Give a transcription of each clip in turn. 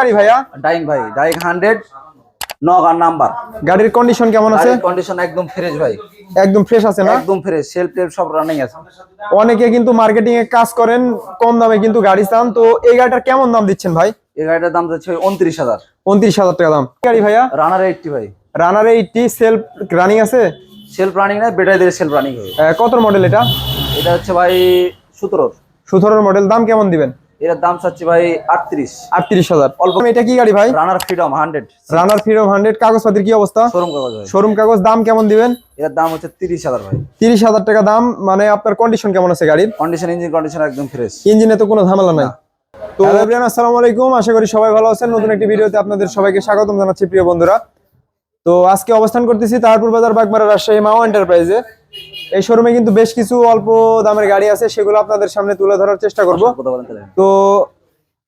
গাড়ি ভাইয়া? ডাইং ভাই, ডাইং 100 নগার নাম্বার। গাড়ির কন্ডিশন কেমন আছে? কন্ডিশন একদম ফ্রেশ ভাই, একদম ফ্রেশ আছে না? একদম ফ্রেশ, সেলফ টেলফ সব রানিং আছে। অনেকে কিন্তু মার্কেটিং এ কাজ করেন, কম দামে কিন্তু গাড়ি চান, তো এই গাড়িটার কেমন দাম দিচ্ছেন ভাই? এই গাড়িটার দাম যাচ্ছে 29,000। 29,000 টাকা দাম। গাড়ি ভাইয়া? রানার 80 ভাই। রানার 80 সেলফ রানিং আছে? সেলফ রানিং না, ব্যাটারি দিয়ে সেলফ রানিং হবে। কত মডেল এটা? এটা হচ্ছে ভাই 17। 17 মডেল। দাম কেমন দিবেন? এর দাম চাচ্ছি ভাই 38। 38,000 অল্প। এটা কি গাড়ি ভাই? রানার ফ্রিডম 100। রানার ফ্রিডম 100। কাগজপাতির কি অবস্থা? শোরুম কাগজ ভাই। শোরুম কাগজ। দাম কেমন দিবেন? এর দাম হচ্ছে 30,000 ভাই। 30,000 টাকা দাম। মানে আপনার কন্ডিশন কেমন আছে গাড়ির? কন্ডিশন, ইঞ্জিন কন্ডিশন একদম ফ্রেশ। ইঞ্জিনে তো কোনো ঝামেলা নাই। তো এভরিওয়ান আসসালামু আলাইকুম, আশা করি সবাই ভালো আছেন। নতুন একটি ভিডিওতে আপনাদের সবাইকে স্বাগতম জানাচ্ছি প্রিয় বন্ধুরা। তো আজকে অবস্থান করতেছি তারপুর বাজার, বাগমারা, রাজশাহী মাও এন্টারপ্রাইজে। এই শোরুমে কিন্তু বেশ কিছু অল্প দামের গাড়ি আছে, সেগুলো আপনাদের সামনে তুলে ধরার চেষ্টা করব। তো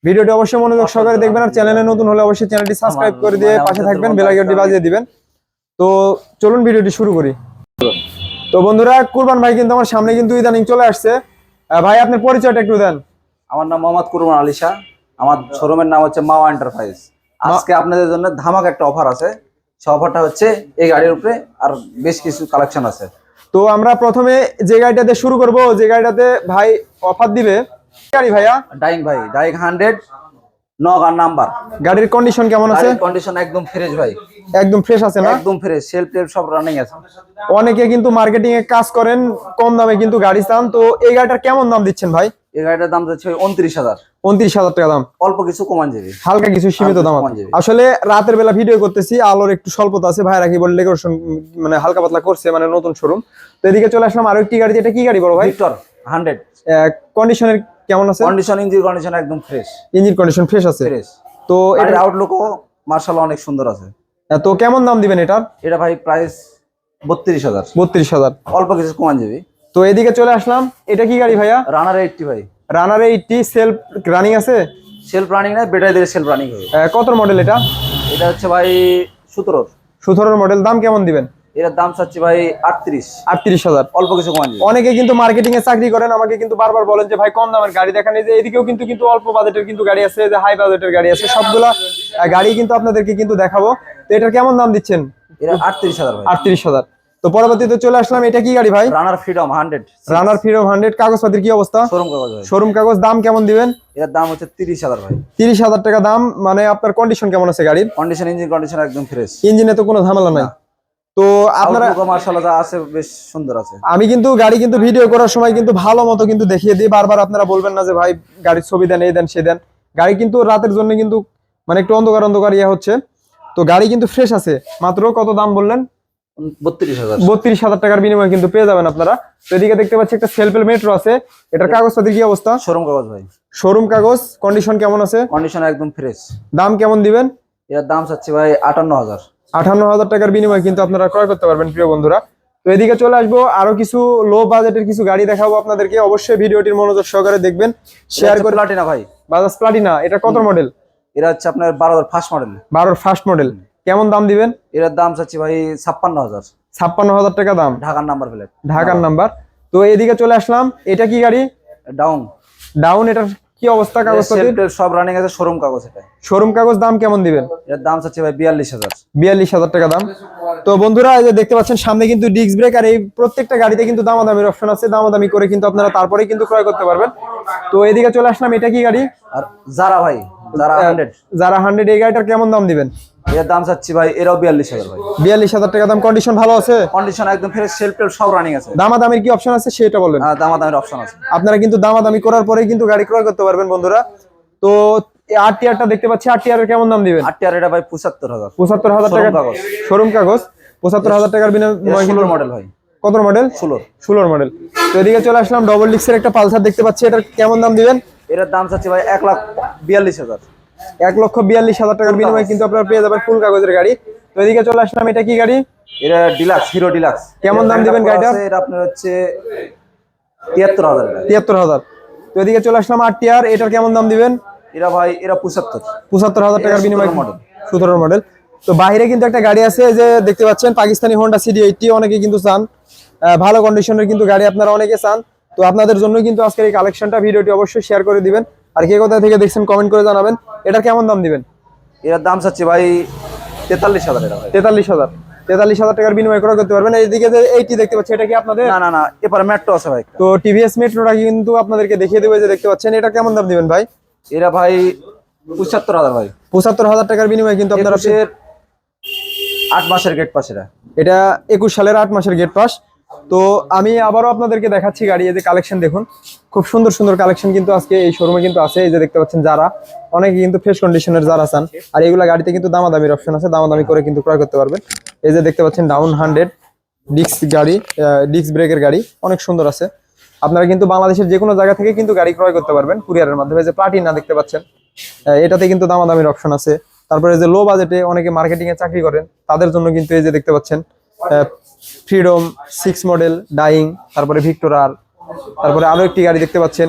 ভিডিওটি অবশ্যই মনোযোগ সহকারে দেখবেন, আর চ্যানেলে নতুন হলে অবশ্যই চ্যানেলটি সাবস্ক্রাইব করে দিয়ে পাশে থাকবেন, বেল আইকনটি বাজিয়ে দিবেন। তো চলুন ভিডিওটি শুরু করি। তো বন্ধুরা, কুরবান ভাই কিন্তু আমার সামনে কিন্তু ইদানিং চলে আসছে। ভাই আপনার পরিচয়টা একটু দেন। আমার নাম মোহাম্মদ কুরবান আলী শাহ। আমার শোরুমের নাম হচ্ছে মাওয়া এন্টারপ্রাইজ। আজকে আপনাদের জন্য ধামাক একটা অফার আছে। সেই অফারটা হচ্ছে এই গাড়ির উপরে, আর বেশ কিছু কালেকশন আছে। তো আমরা প্রথমে যে গাড়িটাতে শুরু করব, যে গাড়িটাতে ভাই অফার দিবে, গাড়ি ভাইয়া? ডাইং ভাই, ডাইং 100 নগার নাম্বার। গাড়ির কন্ডিশন কেমন আছে? কন্ডিশন একদম ফ্রেশ ভাই, একদম ফ্রেশ আছে না? একদম ফ্রেশ, সেলফ টেলফ সব রানিং আছে। অনেকে কিন্তু মার্কেটিং এ কাজ করেন, কম দামে কিন্তু গাড়ি চান, তো এই গাড়িটার কেমন দাম দিচ্ছেন ভাই? এই গাড়িটার দাম যাচ্ছে 29,000। 29,000 টাকা দাম। অল্প কিছু কমান যাবে, হালকা কিছু সীমিত দাম। আসলে রাতের বেলা ভিডিও করতেছি, আলোর একটু স্বল্পতা আছে, ভাইরা কি বলে ডেকোরেশন মানে হালকা পাতলা করছে, মানে নতুন শোরুম। তো এদিকে চলে আসলাম আরো একটি গাড়ি। যেটা কি গাড়ি বড় ভাই? ভিক্টর 100। কন্ডিশনের কেমন আছে? কন্ডিশন, ইঞ্জিন কন্ডিশন একদম ফ্রেশ। ইঞ্জিন কন্ডিশন ফ্রেশ আছে। ফ্রেশ। তো এটার আউটলুকও মাশাআল্লাহ অনেক সুন্দর আছে। তো কেমন দাম দিবেন এটার? এটা ভাই প্রাইস 32,000। 32,000। অল্প কিছু কমান যাবে। তো এদিকে চলে আসলাম। এটা কি গাড়ি ভাইয়া? রানার 80 ভাই। রানার 80 সেলফ রানিং আছে? সেলফ রানিং না, ব্যাটারি দিয়ে সেলফ রানিং হবে। কত মডেল এটা? এটা হচ্ছে ভাই 17। 17 মডেল। দাম কেমন দিবেন? এটার দাম চাচ্ছি ভাই 38। 38,000। অল্প কিছু কমান যাবে। অনেকে কিন্তু মার্কেটিং এ চাকরি করেন, আমাকে কিন্তু বারবার বলেন যে ভাই কম দামের গাড়ি দেখান। এই যে এদিকেও কিন্তু অল্প বাজেটের কিন্তু গাড়ি আছে, যে হাই বাজেটের গাড়ি আছে, সবগুলা গাড়ি কিন্তু আপনাদেরকে কিন্তু দেখাবো। তো এটার কেমন দাম দিচ্ছেন? এটা 38,000 ভাই। 38,000। তো পরবর্তীতে চলে আসলাম। এটা কি গাড়ি ভাই? রানার ফ্রিডম 100। রানার ফ্রিডম 100। কাগজপাতির কি অবস্থা? শোরুম কাগজ ভাই। শোরুম কাগজ। দাম কেমন দিবেন? এর দাম হচ্ছে 30,000 ভাই। 30,000 টাকা দাম। মানে আপনার কন্ডিশন কেমন আছে গাড়ির? কন্ডিশন, ইঞ্জিন কন্ডিশন একদম ফ্রেশ। ইঞ্জিনে তো কোনো ঝামেলা নাই। তো আপনারা মাশাআল্লাহ যা আছে বেশ সুন্দর আছে। আমি কিন্তু গাড়ি কিন্তু ভিডিও করার সময় কিন্তু ভালো মতো কিন্তু দেখিয়ে দিই। বারবার আপনারা বলবেন না যে ভাই গাড়ির ছবি দেন, এই দেন, সে দেন। গাড়ি কিন্তু রাতের জন্য কিন্তু মানে একটু অন্ধকার অন্ধকার ইয়ে হচ্ছে। তো গাড়ি কিন্তু ফ্রেশ আছে। মাত্র কত দাম বললেন? 32,000। 32,000 টাকার বিনিময়ে কিন্তু পেয়ে যাবেন আপনারা। তো এদিকে দেখতে পাচ্ছি একটা সেলফেল মেট্রো আছে। এটার কাগজপাতির কি অবস্থা? শোরুম কাগজ ভাই। শোরুম কাগজ। কন্ডিশন কেমন আছে? কন্ডিশন একদম ফ্রেশ। দাম কেমন দিবেন? এর দাম চাচ্ছি ভাই 58,000। 58,000 টাকার বিনিময়ে কিন্তু আপনারা ক্রয় করতে পারবেন প্রিয় বন্ধুরা। তো এদিকে চলে আসবো, আরো কিছু লো বাজেটের কিছু গাড়ি দেখাবো আপনাদেরকে। অবশ্যই ভিডিওটির মনোযোগ সহকারে দেখবেন, শেয়ার করে। প্লাটিনা ভাই, বাজাজ প্লাটিনা। এটা কত মডেল? এটা হচ্ছে আপনার 12 ফার্স্ট মডেল। 12 first model. কেমন দাম দিবেন? এর দাম চাচ্ছি ভাই 56,000। 56,000 টাকা দাম। ঢাকার নাম্বার প্লেট। ঢাকার নাম্বার। তো এদিকে চলে আসলাম। এটা কি গাড়ি? ডাউন। ডাউন। এটার কি অবস্থা? কাগজপত্র সব রানিং আছে, শোরুম কাগজ। এটা শোরুম কাগজ। দাম কেমন দিবেন? এর দাম চাচ্ছি ভাই 42,000। 42,000 টাকা দাম। তো বন্ধুরা, এই যে দেখতে পাচ্ছেন সামনে কিন্তু ডিস্ক ব্রেক, আর এই প্রত্যেকটা গাড়িতে কিন্তু দামাদামির অপশন আছে। দামাদামি করে কিন্তু আপনারা তারপরেই কিন্তু ক্রয় করতে পারবেন। তো এদিকে চলে আসলাম। এটা কি গাড়ি? আর যারা ভাই, যারা 100। যারা 100। এই গাড়িটার কেমন দাম দিবেন? এর দাম চাচ্ছি ভাই এরাও 42,000 ভাই। 42,000 টাকা দাম। কন্ডিশন ভালো আছে? কন্ডিশন একদম ফ্রেশ, সেলফ টেলফ সব রানিং আছে। দামাদামির কি অপশন আছে সেটা বলেন। হ্যাঁ, দামাদামির অপশন আছে। আপনারা কিন্তু দামাদামি করার পরেই কিন্তু গাড়ি ক্রয় করতে পারবেন বন্ধুরা। তো আরটিআরটা দেখতে পাচ্ছি। আরটিআর এর কেমন দাম দিবেন? আরটিআর এটা ভাই 75,000। 75,000 টাকা শোরুম কাগজ। 75,000 টাকার বিনিময়ে কিন্তু মডেল ভাই। কত মডেল? 16 মডেল। তো এদিকে চলে আসলাম। ডবল ডিক্সের একটা পালসার দেখতে পাচ্ছি। এটার কেমন দাম দিবেন? এর দাম চাচ্ছি ভাই 1,42,000। 1,42,000 টাকার বিনিময়ে কিন্তু আপনারা পেয়ে যাবেন ফুল কাগজের গাড়ি। তো এদিকে চলে আসলাম। এটা কি গাড়ি? এটা ডিলাক্স, হিরো ডিলাক্স। কেমন দাম দিবেন গাড়িটা? এটা আপনার হচ্ছে 73,000। 73,000। তো এদিকে চলে আসলাম। আরটিআর। এটার কেমন দাম দিবেন? এরা ভাই এরা 75,000 টাকার বিনিময়ে। 17 মডেল। তো বাইরে কিন্তু একটা গাড়ি আছে, যে দেখতে পাচ্ছেন পাকিস্তানি হোন্ডা CD80। অনেকে কিন্তু চান, ভালো কন্ডিশনের কিন্তু গাড়ি আপনারা অনেকে চান। তো আপনাদের জন্য কিন্তু আজকের এই কালেকশনটা। ভিডিওটি অবশ্যই শেয়ার করে দিবেন, আর কে কোথা থেকে দেখছেন কমেন্ট করে জানাবেন। এটা কেমন দাম দিবেন? এর দাম চাচ্ছি ভাই 43,000 টাকা ভাই। 43,000 টাকার বিনিময়ে ক্রয় করতে পারবেন। এইদিকে যে এইটি দেখতে পাচ্ছি, এটা কি আপনাদের? না না না, এরপরে মেট্রো আছে ভাই। তো টিভিএস মেট্রোটা কিন্তু আপনাদেরকে দেখিয়ে দেবো, যে দেখতে পাচ্ছেন। এটা কেমন দাম দিবেন ভাই? এরা ভাই 75,000 ভাই। 75,000 টাকার বিনিময়ে কিন্তু আপনারা 8 মাসের গেট পাস এরা। এটা 21 সালের 8 মাসের গেট পাস। তো আমি আবারও আপনাদেরকে দেখাচ্ছি গাড়ি। এই যে কালেকশন দেখুন, খুব সুন্দর সুন্দর কালেকশন কিন্তু আজকে এই শোরুমে কিন্তু আছে। এই যে দেখতে পাচ্ছেন যারা, অনেকে কিন্তু ফ্রেশ কন্ডিশনের যারা চান। আর এইগুলা গাড়িতে কিন্তু দামাদামির অপশন আছে, দামাদামি করে কিন্তু ক্রয় করতে পারবেন। এই যে দেখতে পাচ্ছেন ডাউন 100 ডিস্ক গাড়ি, ডিস্ক ব্রেকের গাড়ি, অনেক সুন্দর আছে। আপনারা কিন্তু বাংলাদেশের যে কোনো জায়গা থেকে কিন্তু গাড়ি ক্রয় করতে পারবেন কুরিয়ারের মাধ্যমে। যে প্লাটিনা দেখতে পাচ্ছেন, এটাতে কিন্তু দামাদামির অপশন আছে। তারপরে যে লো বাজেটে অনেকে মার্কেটিং এ চাকরি করেন, তাদের জন্য কিন্তু এই যে দেখতে পাচ্ছেন ফ্রিডম 6 মডেল ডাইং, তারপরে ভিক্টর আর, তারপরে আরো একটি গাড়ি দেখতে পাচ্ছেন।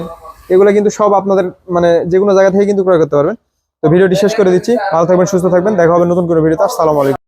এগুলো কিন্তু সব আপনাদের মানে যে কোনো জায়গা থেকে কিন্তু ক্রয় করতে পারবেন। তো ভিডিওটি শেষ করে দিচ্ছি। ভালো থাকবেন, সুস্থ থাকবেন, দেখা হবে নতুন কোনো ভিডিওতে। আসসালামু আলাইকুম।